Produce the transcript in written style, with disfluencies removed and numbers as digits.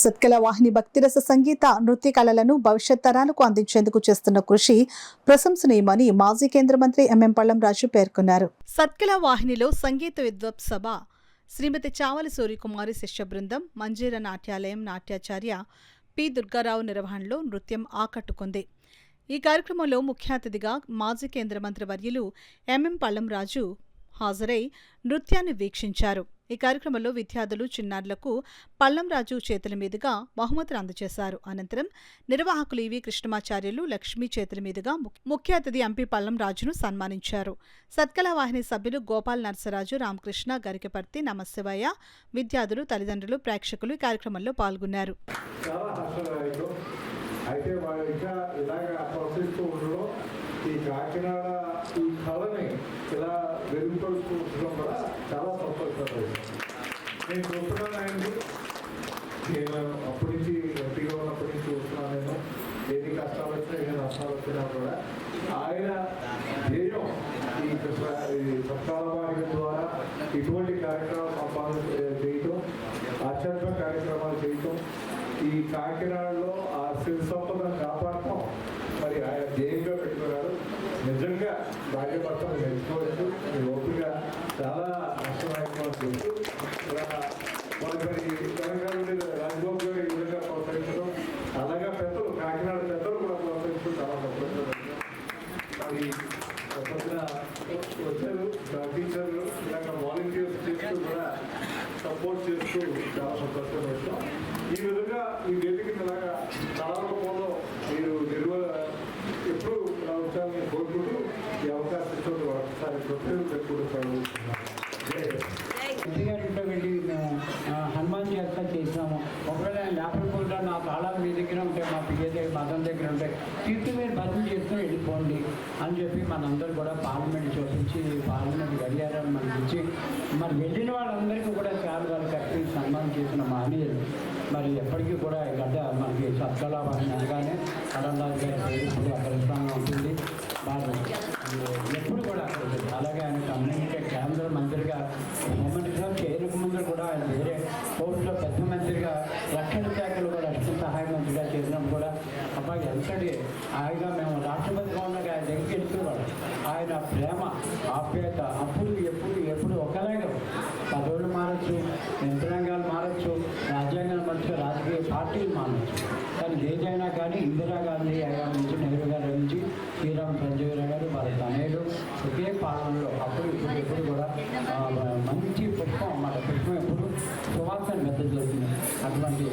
సత్కల వాహిని భక్తిరస సంగీత నృత్య కళలను భవిష్యత్ తరాలకు అందించేందుకు చేస్తున్న కృషి ప్రశంసనీయమని మాజీ కేంద్ర మంత్రి ఎంఎం పళ్ళం రాజు పేర్కొన్నారు. సత్కల వాహినిలో సంగీత విద్వత్ సభ శ్రీమతి చావలి సూర్యకుమారి శిష్య బృందం మంజీర నాట్యాలయం నాట్యాచార్య పి దుర్గారావు నిర్వహణలో నృత్యం ఆకట్టుకుంది. ఈ కార్యక్రమంలో ముఖ్య అతిథిగా మాజీ కేంద్ర మంత్రి వర్యులు ఎంఎం పళ్ళం రాజు హాజరై నృత్యాన్ని వీక్షించారు. ఈ కార్యక్రమంలో విద్యార్థులు చిన్నారులకు పళ్ళం రాజు చేతుల మీదుగా బహుమతులు అందజేశారు. అనంతరం నిర్వాహకులు ఈవి కృష్ణమాచార్యులు లక్ష్మీ చేతుల మీదుగా ముఖ్య అతిథి ఎంపీ పళ్ళం రాజును సన్మానించారు. సత్కల వాహిని సభ్యులు గోపాల్ నర్సరాజు, రామకృష్ణ, గరికపర్తి, నమశివయ్య, విద్యార్థులు, తల్లిదండ్రులు, ప్రేక్షకులు ఈ కార్యక్రమంలో పాల్గొన్నారు. అయితే వాళ్ళు ఇంకా ఇలాగ ప్రోత్సహిస్తూ ఉండడం, ఈ కాకినాడ ఈ కళని ఇలా వెలుగుపడుతూ ఉండడం కూడా చాలా సంతోషపడుతుంది. నేను చూస్తున్నాను ఆయన్ని, నేను అప్పటి నుంచి ఎంపీగా ఉన్నప్పటి నుంచి చూస్తున్నాను. నేను ఎన్ని కష్టాలు వచ్చినా ఎన్ని నష్టాలు వచ్చినా కూడా ఆయన ధ్యేయం ఈ సత్కాల వాహిని ద్వారా ఇటువంటి కార్యక్రమాలు సంపాదన చేయటం, ఆధ్యాత్మిక కార్యక్రమాలు చేయటం, ఈ కాకినాడలో ఆ సిరి సంపదను కాపాడటం మరి ఆయన ధ్యేయంగా పెట్టుకున్నారు. నిజంగా భార్యభర్తలు నేర్చుకోవచ్చు. మీ ఓపిక చాలా నష్టమైపోవడం తెలుసు. మరి తెలంగాణ రాజగోపాల్ గారు ఈ విధంగా ప్రోత్సహించడం, అలాగే పెద్దలు కాకినాడ పెద్దలు కూడా ప్రోత్సహించడం చాలా సంతోషంగా. మరి పొద్దున వచ్చారు టీచర్లు, ఇలాగ వాలంటీర్స్ చేస్తూ కూడా సపోర్ట్ చేస్తూ చాలా సంతోషంగా వచ్చాం. ఈ విధంగా ఈ వేదిక ఇలాగా కళారూపంలో మీరు ఎప్పుడు వచ్చాలని కోరుకుంటూ ఈ అవకాశం ఇచ్చిన ఒకసారి ప్రత్యేక పెట్టుకుంటాను. వెళ్ళి హనుమాన్ యాత్ర చేసినాము. ఒకవేళ లేకపోతే నా తాళాలు మీ దగ్గర ఉంటాయి, మా పిల్ల దగ్గర మదం దగ్గర ఉంటాయి, తీర్థం మీరు భజన చేసుకుని వెళ్ళిపోండి అని చెప్పి మనందరూ కూడా పార్లమెంట్ చూపించి పార్లమెంట్ గడియారాన్ని మనకి ఇచ్చి మరి వెళ్ళిన వాళ్ళందరికీ కూడా శాలువాలు కట్టి సన్మానం చేసిన మహనీయులు. మరి ఎప్పటికీ కూడా గడ్డ మనకి సత్కల వాహిని అనగానే కడల్లాల్ గారి ఇప్పుడు అక్కడ ఉంటుంది. బాగా ఎప్పుడు కూడా అక్కడ అలాగే ఆయన కమ్యూనిటీ కేంద్ర మంత్రిగా హోంమంత్రిగా చేయక ముందు కూడా ఆయన వేరే కోర్టులో పెద్ద మంత్రిగా రక్షణ శాఖలు కూడా రక్షణ సహాయ మంత్రిగా చేసినప్పుడు కూడా అబ్బాయి ఎంతటి హాయిగా మేము రాష్ట్రపతి భవన్గా ఆయన దగ్గరికి వెళ్తున్నవాడు. ఆయన ప్రేమ ఆప్యాయత అప్పుడు ఎప్పుడు ఒకలాగా పదవులు మారచ్చు, యంత్రాంగాలు మారచ్చు, రాజ్యాంగాలు మారచ్చు, రాజకీయ పార్టీలు మారచ్చు, కానీ ఏదైనా కానీ ఇందిరాగాంధీ గారి నుంచి, నెహ్రూ గారి నుంచి, శ్రీరామ్ సంజీవరావు గారు వాళ్ళ తనయుడు ఒకే పాలనలో అప్పుడు ఎప్పుడు కూడా మంచి పుష్పం మన పుష్పం ఎప్పుడు సువాసన మెద్దజేస్తుంది. అటువంటి